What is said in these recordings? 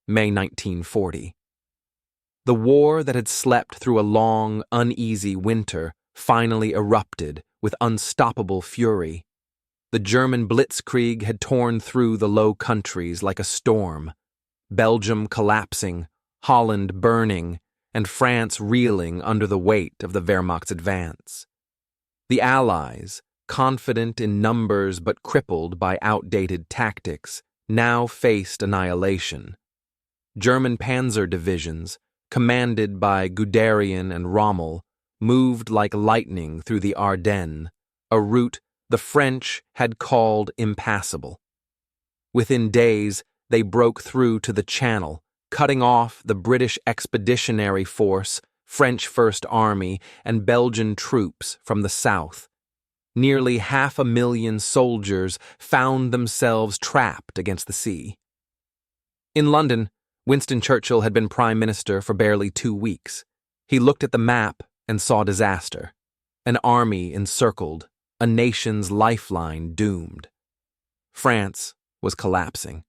May 1940. The war that had slept through a long, uneasy winter finally erupted with unstoppable fury. The German Blitzkrieg had torn through the Low Countries like a storm, Belgium collapsing, Holland burning, and France reeling under the weight of the Wehrmacht's advance. The Allies, confident in numbers but crippled by outdated tactics, now faced annihilation. German panzer divisions, commanded by Guderian and Rommel, moved like lightning through the Ardennes, a route the French had called impassable. Within days, they broke through to the Channel, cutting off the British Expeditionary Force, French First Army, and Belgian troops from the south. Nearly 500,000 soldiers found themselves trapped against the sea. In London, Winston Churchill had been Prime Minister for barely 2 weeks. He looked at the map and saw disaster. An army encircled, a nation's lifeline doomed. France was collapsing.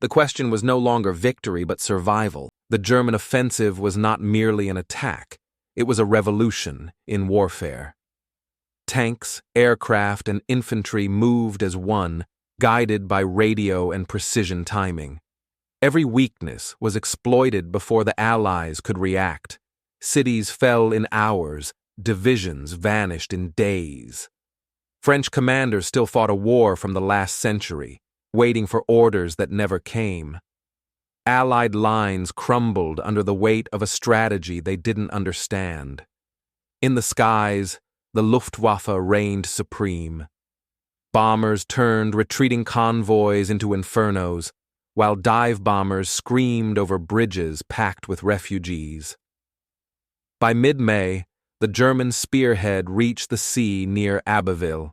The question was no longer victory but survival. The German offensive was not merely an attack, it was a revolution in warfare. Tanks, aircraft, and infantry moved as one, guided by radio and precision timing. Every weakness was exploited before the Allies could react. Cities fell in hours, divisions vanished in days. French commanders still fought a war from the last century, waiting for orders that never came. Allied lines crumbled under the weight of a strategy they didn't understand. In the skies, the Luftwaffe reigned supreme. Bombers turned retreating convoys into infernos, while dive bombers screamed over bridges packed with refugees. By mid-May, the German spearhead reached the sea near Abbeville.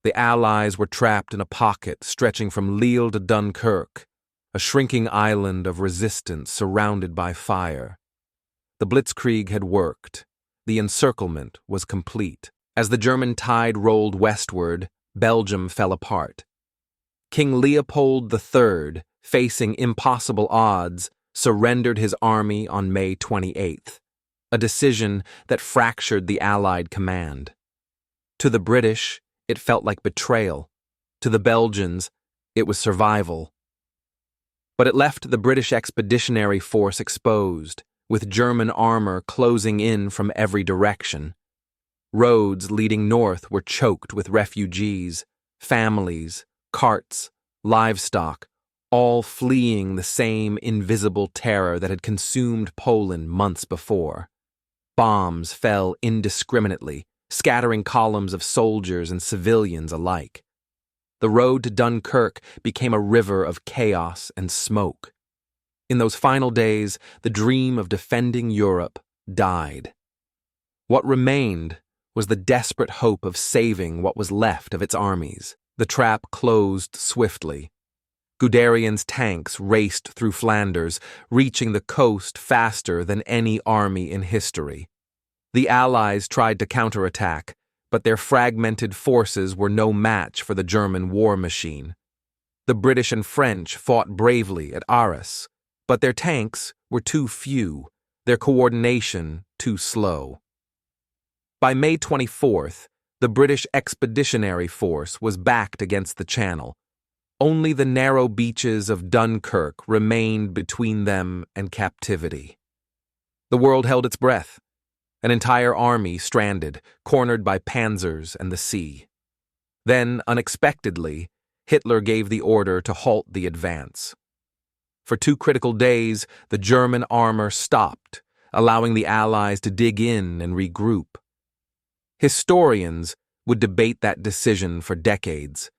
The Allies were trapped in a pocket stretching from Lille to Dunkirk, a shrinking island of resistance surrounded by fire. The Blitzkrieg had worked. The encirclement was complete. As the German tide rolled westward, Belgium fell apart. King Leopold III, facing impossible odds, surrendered his army on May 28th, a decision that fractured the Allied command. To the British, it felt like betrayal. To the Belgians, it was survival. But it left the British Expeditionary Force exposed, with German armor closing in from every direction. Roads leading north were choked with refugees, families, carts, livestock, all fleeing the same invisible terror that had consumed Poland months before. Bombs fell indiscriminately, scattering columns of soldiers and civilians alike. The road to Dunkirk became a river of chaos and smoke. In those final days, the dream of defending Europe died. What remained was the desperate hope of saving what was left of its armies. The trap closed swiftly. Guderian's tanks raced through Flanders, reaching the coast faster than any army in history. The Allies tried to counterattack, but their fragmented forces were no match for the German war machine. The British and French fought bravely at Arras, but their tanks were too few, their coordination too slow. By May 24th, the British Expeditionary Force was backed against the Channel. Only the narrow beaches of Dunkirk remained between them and captivity. The world held its breath. An entire army stranded, cornered by panzers and the sea. Then, unexpectedly, Hitler gave the order to halt the advance. For 2 critical days, the German armor stopped, allowing the Allies to dig in and regroup. Historians would debate that decision for decades.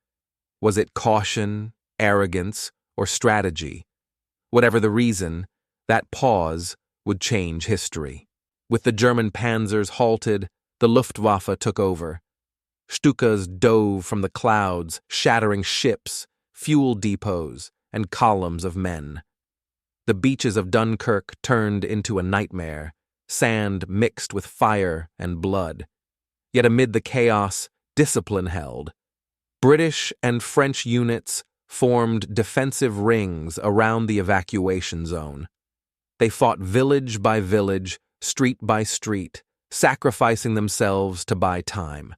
Was it caution, arrogance, or strategy? Whatever the reason, that pause would change history. With the German panzers halted, the Luftwaffe took over. Stukas dove from the clouds, shattering ships, fuel depots, and columns of men. The beaches of Dunkirk turned into a nightmare, sand mixed with fire and blood. Yet amid the chaos, discipline held. British and French units formed defensive rings around the evacuation zone. They fought village by village, street by street, sacrificing themselves to buy time.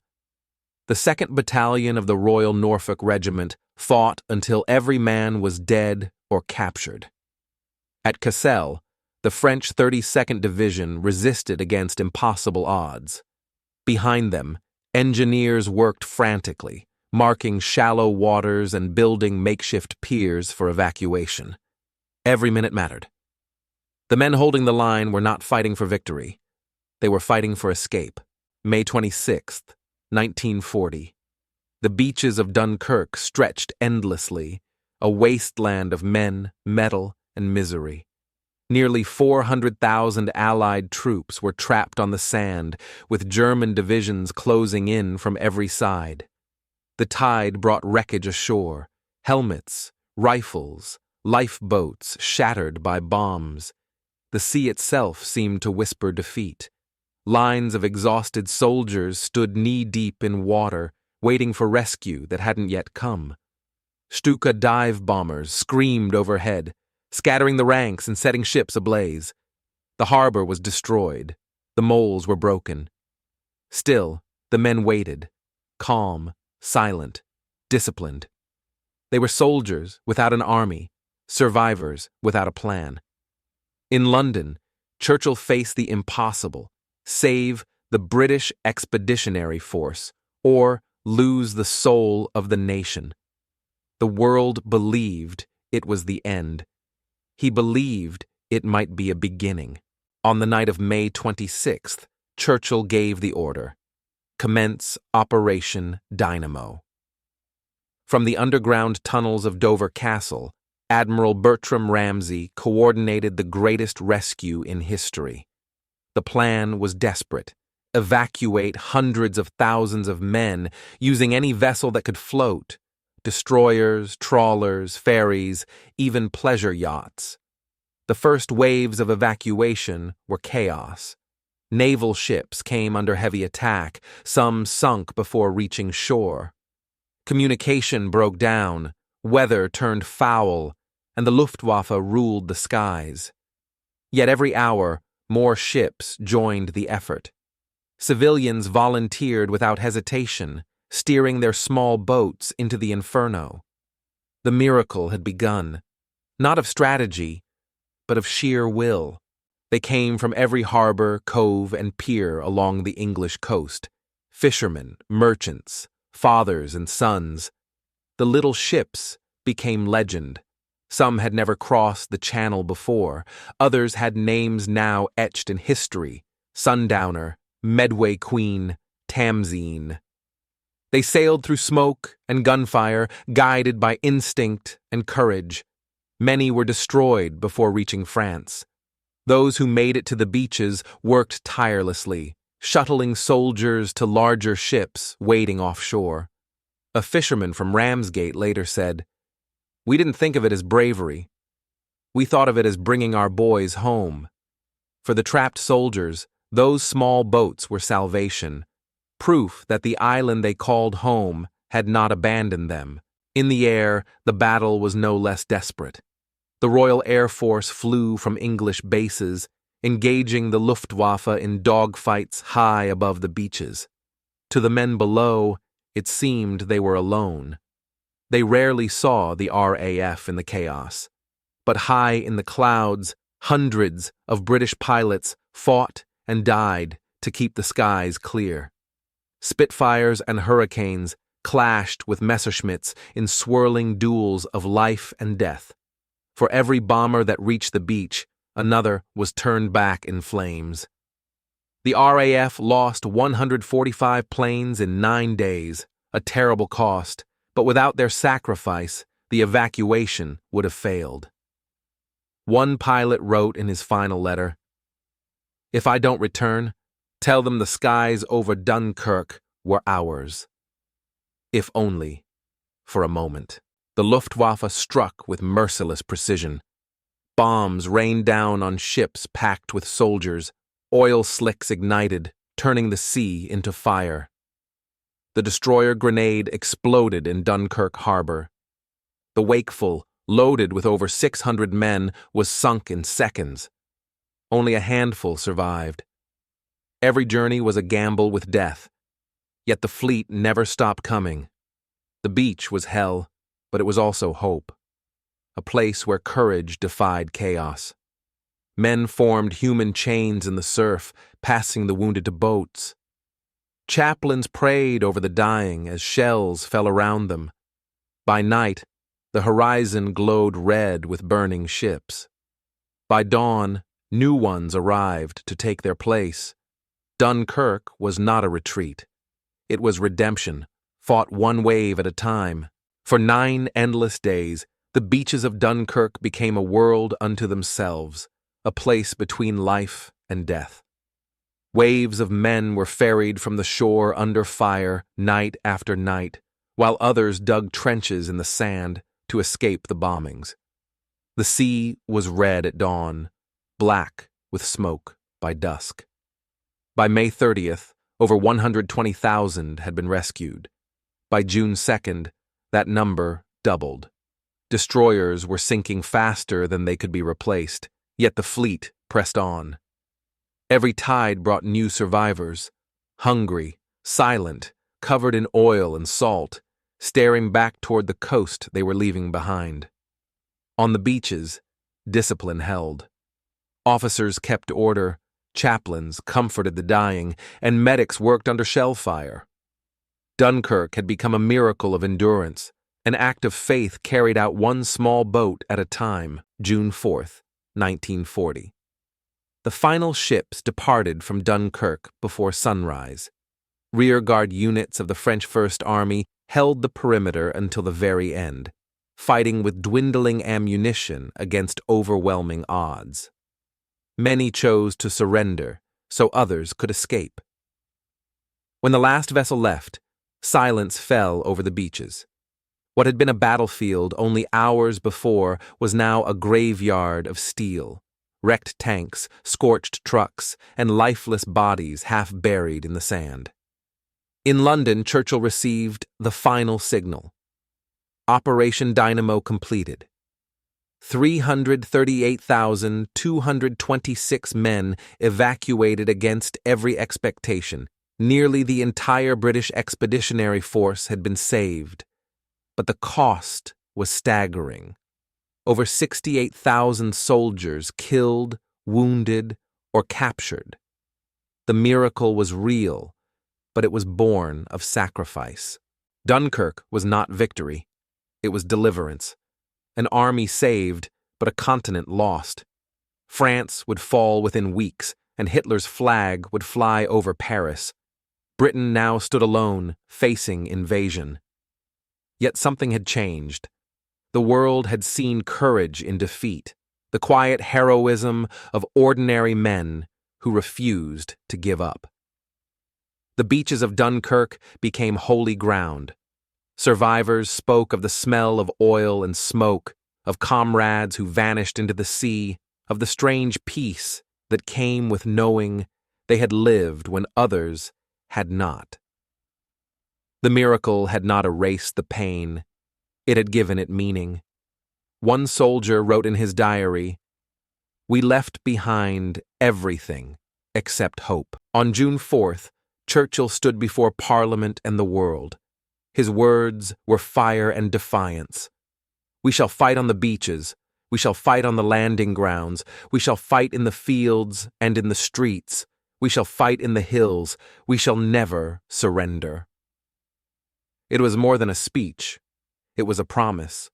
The 2nd Battalion of the Royal Norfolk Regiment fought until every man was dead or captured. At Cassel, the French 32nd Division resisted against impossible odds. Behind them, engineers worked frantically, marking shallow waters and building makeshift piers for evacuation. Every minute mattered. The men holding the line were not fighting for victory. They were fighting for escape. May 26, 1940. The beaches of Dunkirk stretched endlessly, a wasteland of men, metal, and misery. Nearly 400,000 Allied troops were trapped on the sand, with German divisions closing in from every side. The tide brought wreckage ashore, helmets, rifles, lifeboats shattered by bombs. The sea itself seemed to whisper defeat. Lines of exhausted soldiers stood knee-deep in water, waiting for rescue that hadn't yet come. Stuka dive bombers screamed overhead, scattering the ranks and setting ships ablaze. The harbor was destroyed. The moles were broken. Still, the men waited, calm, silent, disciplined. They were soldiers without an army, survivors without a plan. In London, Churchill faced the impossible: save the British Expeditionary Force, or lose the soul of the nation. The world believed it was the end. He believed it might be a beginning. On the night of May 26th, Churchill gave the order: commence Operation Dynamo. From the underground tunnels of Dover Castle, Admiral Bertram Ramsay coordinated the greatest rescue in history. The plan was desperate: evacuate hundreds of thousands of men using any vessel that could float: destroyers, trawlers, ferries, even pleasure yachts. The first waves of evacuation were chaos. Naval ships came under heavy attack, some sunk before reaching shore. Communication broke down, weather turned foul, and the Luftwaffe ruled the skies. Yet every hour, more ships joined the effort. Civilians volunteered without hesitation, steering their small boats into the inferno. The miracle had begun, not of strategy, but of sheer will. They came from every harbor, cove, and pier along the English coast: fishermen, merchants, fathers and sons. The little ships became legend. Some had never crossed the channel before. Others had names now etched in history: Sundowner, Medway Queen, Tamzine. They sailed through smoke and gunfire, guided by instinct and courage. Many were destroyed before reaching France. Those who made it to the beaches worked tirelessly, shuttling soldiers to larger ships waiting offshore. A fisherman from Ramsgate later said, "We didn't think of it as bravery. We thought of it as bringing our boys home." For the trapped soldiers, those small boats were salvation, proof that the island they called home had not abandoned them. In the air, the battle was no less desperate. The Royal Air Force flew from English bases, engaging the Luftwaffe in dogfights high above the beaches. To the men below, it seemed they were alone. They rarely saw the RAF in the chaos. But high in the clouds, hundreds of British pilots fought and died to keep the skies clear. Spitfires and Hurricanes clashed with Messerschmitts in swirling duels of life and death. For every bomber that reached the beach, another was turned back in flames. The RAF lost 145 planes in 9 days, a terrible cost, but without their sacrifice, the evacuation would have failed. One pilot wrote in his final letter, "If I don't return, tell them the skies over Dunkirk were ours." If only for a moment. The Luftwaffe struck with merciless precision. Bombs rained down on ships packed with soldiers. Oil slicks ignited, turning the sea into fire. The destroyer grenade exploded in Dunkirk harbor. The Wakeful, loaded with over 600 men, was sunk in seconds. Only a handful survived. Every journey was a gamble with death, yet the fleet never stopped coming. The beach was hell, but it was also hope, a place where courage defied chaos. Men formed human chains in the surf, passing the wounded to boats. Chaplains prayed over the dying as shells fell around them. By night, the horizon glowed red with burning ships. By dawn, new ones arrived to take their place. Dunkirk was not a retreat. It was redemption, fought one wave at a time. For 9 endless days, the beaches of Dunkirk became a world unto themselves, a place between life and death. Waves of men were ferried from the shore under fire night after night, while others dug trenches in the sand to escape the bombings. The sea was red at dawn, black with smoke by dusk. By May 30th, over 120,000 had been rescued. By June 2nd, that number doubled. Destroyers were sinking faster than they could be replaced, yet the fleet pressed on. Every tide brought new survivors, hungry, silent, covered in oil and salt, staring back toward the coast they were leaving behind. On the beaches, discipline held. Officers kept order, chaplains comforted the dying, and medics worked under shell fire. Dunkirk had become a miracle of endurance, an act of faith carried out one small boat at a time, June 4th, 1940. The final ships departed from Dunkirk before sunrise. Rearguard units of the French First Army held the perimeter until the very end, fighting with dwindling ammunition against overwhelming odds. Many chose to surrender so others could escape. When the last vessel left, silence fell over the beaches. What had been a battlefield only hours before was now a graveyard of steel, wrecked tanks, scorched trucks, and lifeless bodies half buried in the sand. In London, Churchill received the final signal. Operation Dynamo completed. 338,226 men evacuated against every expectation. Nearly the entire British Expeditionary Force had been saved. But the cost was staggering. Over 68,000 soldiers killed, wounded, or captured. The miracle was real, but it was born of sacrifice. Dunkirk was not victory. It was deliverance. An army saved, but a continent lost. France would fall within weeks, and Hitler's flag would fly over Paris. Britain now stood alone, facing invasion. Yet something had changed. The world had seen courage in defeat, the quiet heroism of ordinary men who refused to give up. The beaches of Dunkirk became holy ground. Survivors spoke of the smell of oil and smoke, of comrades who vanished into the sea, of the strange peace that came with knowing they had lived when others had not. The miracle had not erased the pain. It had given it meaning. One soldier wrote in his diary, "We left behind everything except hope." On June 4th, Churchill stood before Parliament and the world. His words were fire and defiance. "We shall fight on the beaches. We shall fight on the landing grounds. We shall fight in the fields and in the streets. We shall fight in the hills. We shall never surrender." It was more than a speech. It was a promise.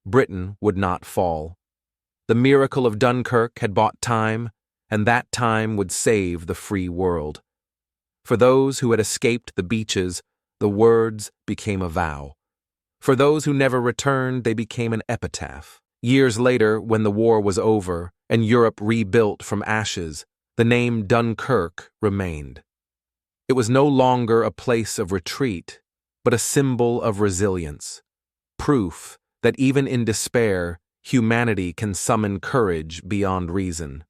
Britain would not fall. The miracle of Dunkirk had bought time, and that time would save the free world. For those who had escaped the beaches, the words became a vow. For those who never returned, they became an epitaph. Years later, when the war was over and Europe rebuilt from ashes, the name Dunkirk remained. It was no longer a place of retreat, but a symbol of resilience, proof that even in despair, humanity can summon courage beyond reason.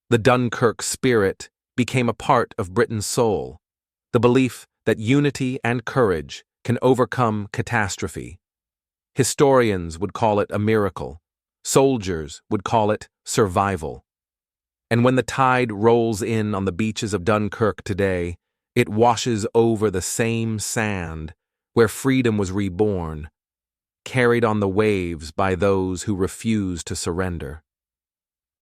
The Dunkirk spirit became a part of Britain's soul, the belief that unity and courage can overcome catastrophe. Historians would call it a miracle. Soldiers would call it survival. And when the tide rolls in on the beaches of Dunkirk today, it washes over the same sand where freedom was reborn, carried on the waves by those who refuse to surrender.